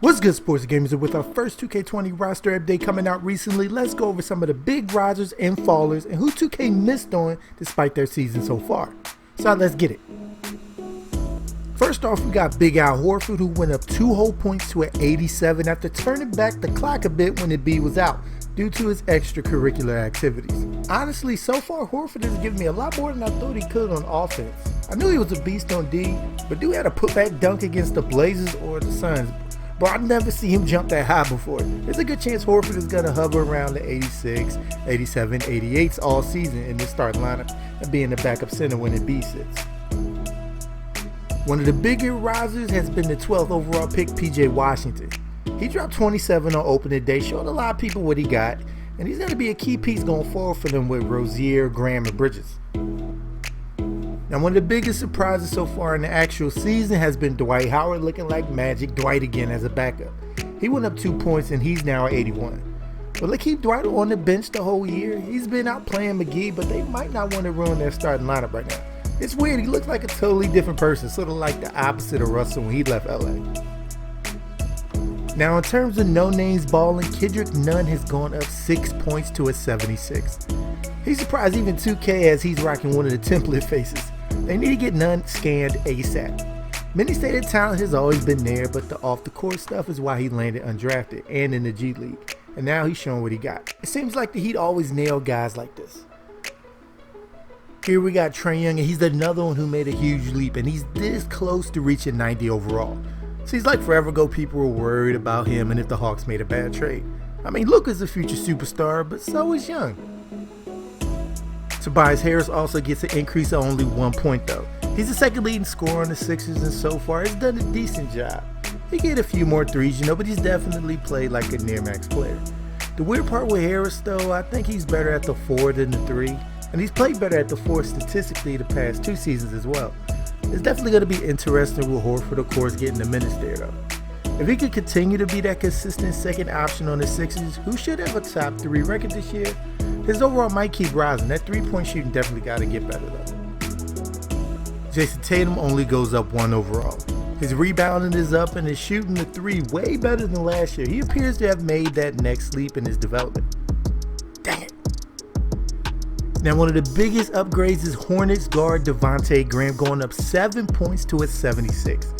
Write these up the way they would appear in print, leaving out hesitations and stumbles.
What's good, sports gamers? And with our first 2K20 roster update coming out recently, let's go over some of the big risers and fallers and who 2K missed on despite their season so far. So let's get it. First off, we got Big Al Horford, who went up 2 whole points to an 87 after turning back the clock a bit when the B was out due to his extracurricular activities. Honestly, so far Horford has given me a lot more than I thought he could on offense. I knew he was a beast on D, but dude had a putback dunk against the Blazers or the Suns. But I've never seen him jump that high before. There's a good chance Horford is going to hover around the 86, 87, 88s all season in this starting lineup and being the backup center when the B sits. One of the bigger risers has been the 12th overall pick, PJ Washington. He dropped 27 on opening day, showed a lot of people what he got, and he's going to be a key piece going forward for them with Rozier, Graham, and Bridges. Now, one of the biggest surprises so far in the actual season has been Dwight Howard looking like Magic Dwight again as a backup. He went up 2 points and he's now at 81. But let's keep Dwight on the bench the whole year. He's been out playing McGee, but they might not want to ruin their starting lineup right now. It's weird, he looks like a totally different person, sort of like the opposite of Russell when he left LA. Now, in terms of no-names balling, Kendrick Nunn has gone up 6 points to a 76. He's surprised even 2K as he's rocking one of the template faces. They need to get Nunn scanned ASAP. Many say that talent has always been there, but the off-the-court stuff is why he landed undrafted and in the G League. And now he's showing what he got. It seems like the Heat always nail guys like this. Here we got Trae Young, and he's another one who made a huge leap, and he's this close to reaching 90 overall. Seems like forever ago people were worried about him and if the Hawks made a bad trade. I mean, Luc is a future superstar, but so is Young. Tobias Harris also gets an increase of only 1 point though. He's the second leading scorer on the Sixers and so far has done a decent job. He get a few more threes, but he's definitely played like a near max player. The weird part with Harris though, I think he's better at the 4 than the 3, and he's played better at the 4 statistically the past 2 seasons as well. It's definitely going to be interesting with Horford of course getting the minutes there though. If he could continue to be that consistent second option on the Sixers, who should have a top 3 record this year, his overall might keep rising. That 3-point shooting definitely got to get better though. Jayson Tatum only goes up 1 overall. His rebounding is up and his shooting the 3 way better than last year. He appears to have made that next leap in his development. Dang it. Now, one of the biggest upgrades is Hornets guard Devante Grant going up 7 points to a 76.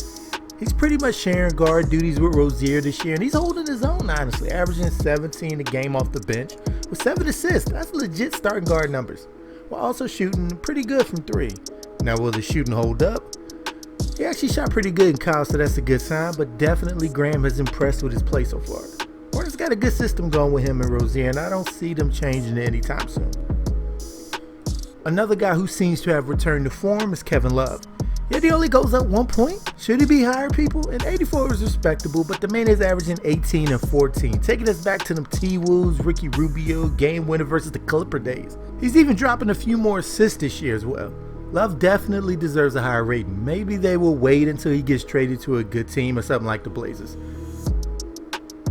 He's pretty much sharing guard duties with Rozier this year, and he's holding his own, honestly, averaging 17 a game off the bench with 7 assists. That's legit starting guard numbers, while also shooting pretty good from 3. Now, will the shooting hold up? He actually shot pretty good in college, so that's a good sign, but definitely Graham has impressed with his play so far. Hornets got a good system going with him and Rozier, and I don't see them changing it anytime soon. Another guy who seems to have returned to form is Kevin Love. Yet he only goes up 1 point. Should he be higher, people? And 84 is respectable, but the man is averaging 18 and 14, taking us back to them T-Wolves, Ricky Rubio, game winner versus the Clipper days. He's even dropping a few more assists this year as well. Love definitely deserves a higher rating. Maybe they will wait until he gets traded to a good team or something like the Blazers.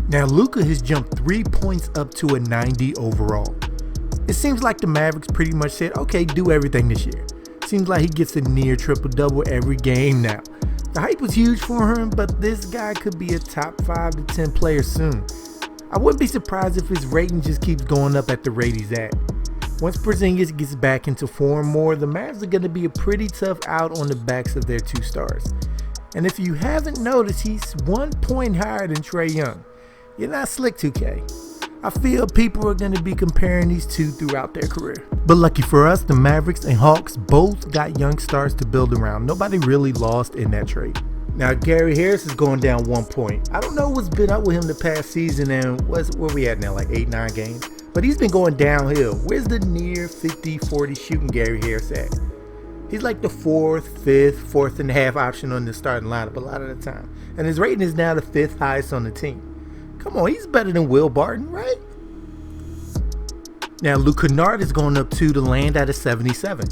Now Luka has jumped 3 points up to a 90 overall. It seems like the Mavericks pretty much said, okay, do everything this year. Seems like he gets a near triple-double every game now. The hype was huge for him, but this guy could be a top 5 to 10 player soon. I wouldn't be surprised if his rating just keeps going up at the rate he's at. Once Porzingis gets back into form more, the Mavs are going to be a pretty tough out on the backs of their 2 stars. And if you haven't noticed, he's 1 point higher than Trae Young. You're not slick, 2K. I feel people are going to be comparing these two throughout their career. But lucky for us, the Mavericks and Hawks both got young stars to build around. Nobody really lost in that trade. Now, Gary Harris is going down 1 point. I don't know what's been up with him the past season and where we at now, like 8-9 games? But he's been going downhill. Where's the near 50-40 shooting Gary Harris at? He's like the 4th, 5th, 4th and a half option on the starting lineup a lot of the time. And his rating is now the 5th highest on the team. Come on, he's better than Will Barton, right? Now, Luc Bernardin is going up 2 to land at a 77.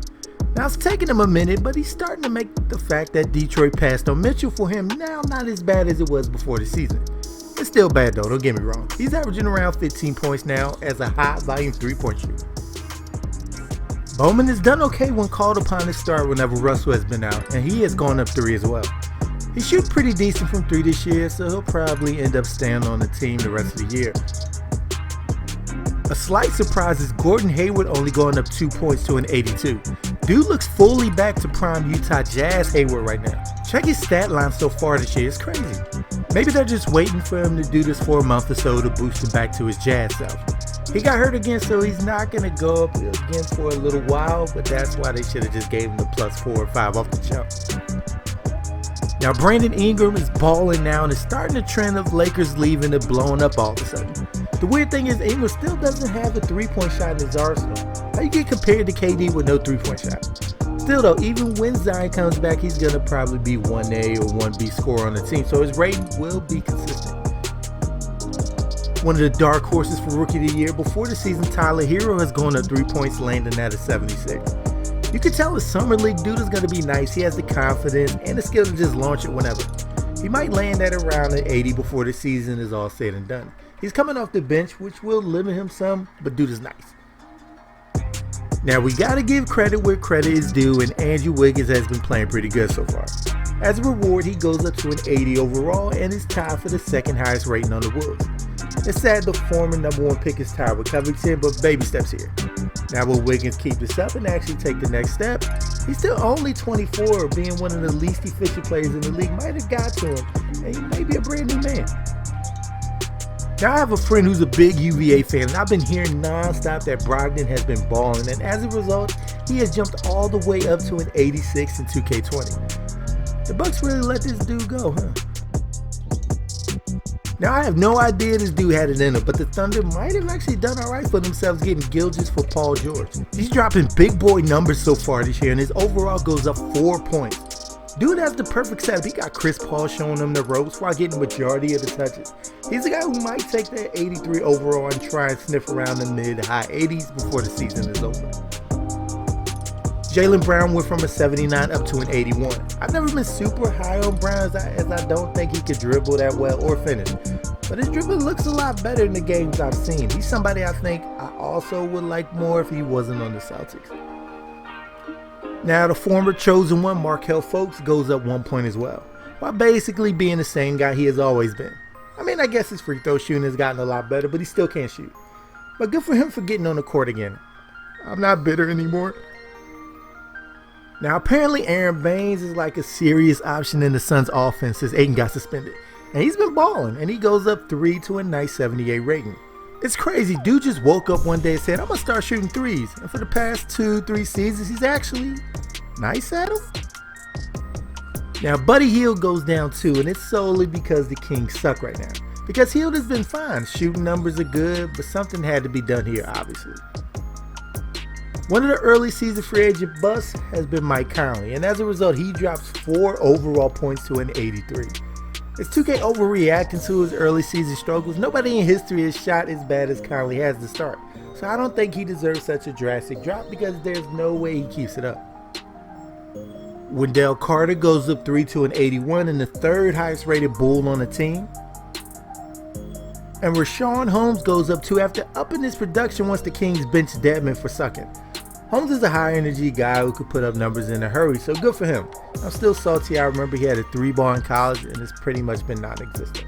Now, it's taking him a minute, but he's starting to make the fact that Detroit passed on Mitchell for him now not as bad as it was before the season. It's still bad though, don't get me wrong. He's averaging around 15 points now as a high volume 3-point shooter. Bowman has done okay when called upon to start whenever Russell has been out, and he has gone up 3 as well. He shoots pretty decent from 3 this year, so he'll probably end up staying on the team the rest of the year. A slight surprise is Gordon Hayward only going up 2 points to an 82. Dude looks fully back to prime Utah Jazz Hayward right now. Check his stat line so far this year, it's crazy. Maybe they're just waiting for him to do this for a month or so to boost him back to his Jazz self. He got hurt again, so he's not going to go up again for a little while, but that's why they should have just gave him the +4 or 5 off the jump. Now Brandon Ingram is balling now and is starting a trend of Lakers leaving it blowing up all of a sudden. The weird thing is Ingram still doesn't have a 3-point shot in his arsenal. How you get compared to KD with no 3-point shot? Still though, even when Zion comes back, he's going to probably be 1A or 1B scorer on the team, so his rating will be consistent. One of the dark horses for Rookie of the Year before the season, Tyler Herro has gone up 3 points, landing at a 76. You can tell the Summer League dude is going to be nice. He has the confidence and the skill to just launch it whenever. He might land at around an 80 before the season is all said and done. He's coming off the bench, which will limit him some, but dude is nice. Now we got to give credit where credit is due, and Andrew Wiggins has been playing pretty good so far. As a reward, he goes up to an 80 overall and is tied for the second highest rating on the Wolves. It's sad the former #1 pick is tied with Covington, but baby steps here. Now will Wiggins keep this up and actually take the next step? He's still only 24, being one of the least efficient players in the league might have got to him, and he may be a brand new man. Now I have a friend who's a big UVA fan, and I've been hearing non-stop that Brogdon has been balling, and as a result, he has jumped all the way up to an 86 in 2K20. The Bucks really let this dude go, huh? Now I have no idea this dude had it in him, but the Thunder might have actually done alright for themselves getting Gilgeous for Paul George. He's dropping big boy numbers so far this year, and his overall goes up 4 points. Dude has the perfect setup. He got Chris Paul showing him the ropes while getting the majority of the touches. He's a guy who might take that 83 overall and try and sniff around the mid-high 80s before the season is over. Jalen Brown went from a 79 up to an 81. I've never been super high on Brown as I don't think he could dribble that well or finish. But his dribbling looks a lot better in the games I've seen. He's somebody I think I also would like more if he wasn't on the Celtics. Now the former chosen one, Markelle Fultz, goes up 1 point as well, while basically being the same guy he has always been. I mean, I guess his free throw shooting has gotten a lot better, but he still can't shoot. But good for him for getting on the court again. I'm not bitter anymore. Now apparently Aron Baynes is like a serious option in the Suns offense since Ayton got suspended. And he's been balling, and he goes up 3 to a nice 78 rating. It's crazy, dude just woke up one day and said, I'm gonna start shooting threes. And for the past 2-3 seasons, he's actually nice at them. Now Buddy Hield goes down too, and it's solely because the Kings suck right now. Because Hield has been fine, shooting numbers are good, but something had to be done here obviously. One of the early season free agent busts has been Mike Conley, and as a result he drops 4 overall points to an 83. Is 2K overreacting to his early season struggles? Nobody in history has shot as bad as Conley has to start, so I don't think he deserves such a drastic drop because there's no way he keeps it up. When Dell Carter goes up 3 to an 81 and the third highest rated Bull on the team. And Rashawn Holmes goes up 2 after upping his production once the Kings benched Dedmon for sucking. Holmes is a high energy guy who could put up numbers in a hurry, so good for him. I'm still salty. I remember he had a 3-ball in college and it's pretty much been non-existent.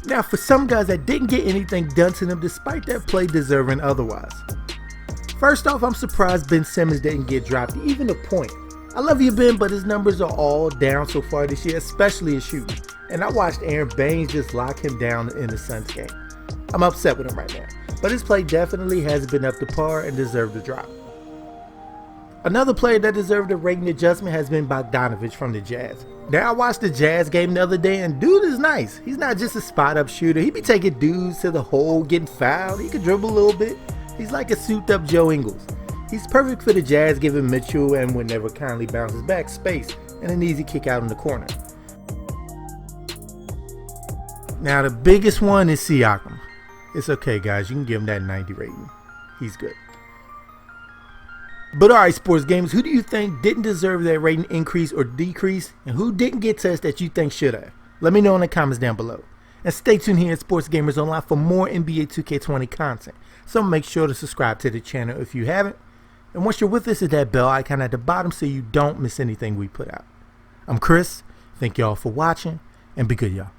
Now for some guys that didn't get anything done to them despite their play deserving otherwise. First off, I'm surprised Ben Simmons didn't get dropped even a point. I love you, Ben, but his numbers are all down so far this year, especially his shooting. And I watched Aron Baynes just lock him down in the Suns game. I'm upset with him right now, but his play definitely hasn't been up to par and deserved a drop. Another player that deserved a rating adjustment has been Bogdanovich from the Jazz. Now I watched the Jazz game the other day and dude is nice. He's not just a spot up shooter. He be taking dudes to the hole, getting fouled. He can dribble a little bit. He's like a souped up Joe Ingles. He's perfect for the Jazz, giving Mitchell and whenever Conley bounces back space and an easy kick out in the corner. Now the biggest one is Siakam. It's okay guys, you can give him that 90 rating. He's good. But alright sports gamers, who do you think didn't deserve that rating increase or decrease? And who didn't get touched that you think should have? Let me know in the comments down below. And stay tuned here at Sports Gamers Online for more NBA 2K20 content. So make sure to subscribe to the channel if you haven't. And once you're with us, hit that bell icon at the bottom so you don't miss anything we put out. I'm Chris, Thank y'all for watching, and be good, y'all.